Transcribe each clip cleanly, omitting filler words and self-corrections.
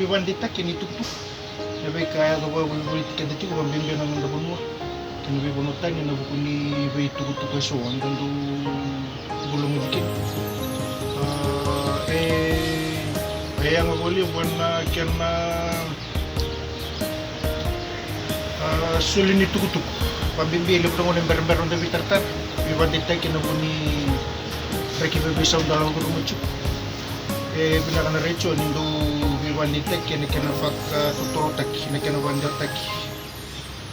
vivandita kini tuktuk. Nabe kaya gawa politika dati ko bambimbe na munda bunwa. Kini be bonotanya na bukuni be tuktuk eso andandu bulong dikin. Yang agoli buana kena sulini tuktuk. Bambimbe le prongo nember onde vitartar. Vivandita kini buni reki bisa dalam guru mucu. Bilang recho nindo vivandita kini kena faka tutoro taki, na kena wandar taki.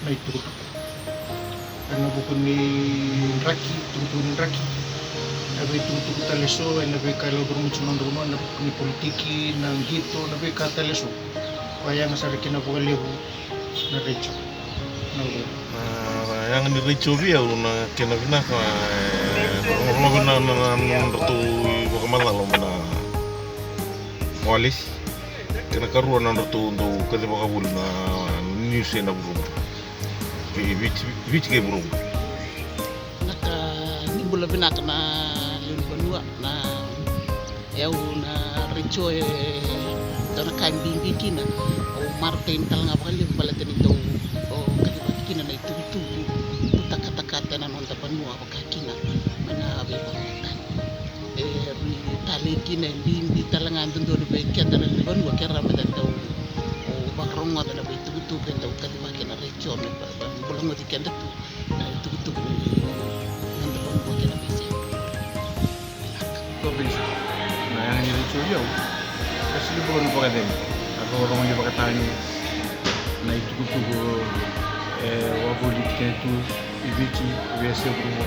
Na itu. Karena bukuni raki, tutunin raki. Nabe tutu taleso, nabe kalau guru mucu nando rumah, nabe bukuni politiki, nang gitu, nabe kata leso. Kaya ngasar kena bukalehu na recho. Yang ni recho dia una kena ka orang na tu bagaimana lo mana walis kena karuan na tu untuk kerja bakabul na news na burung which ke burung naka ni bula binaka na lulbanua na yau na recho dana kain bimbi kina o martin talanga bakali balatin ito o kina na itu taka na nonta banua bakakina mana abe bakutan tali kina bimbi talanga ndondo be kenda na banua kera medan tau o bakronga da be itu kenda kati makina recho me bulango di kenda tu na itu nonta banua kena bisi kok bisa nah yang ini recho dia kasi bukan pagkaden ako orang yang pagkatani na itu wabolitika tu ibichi vese brumo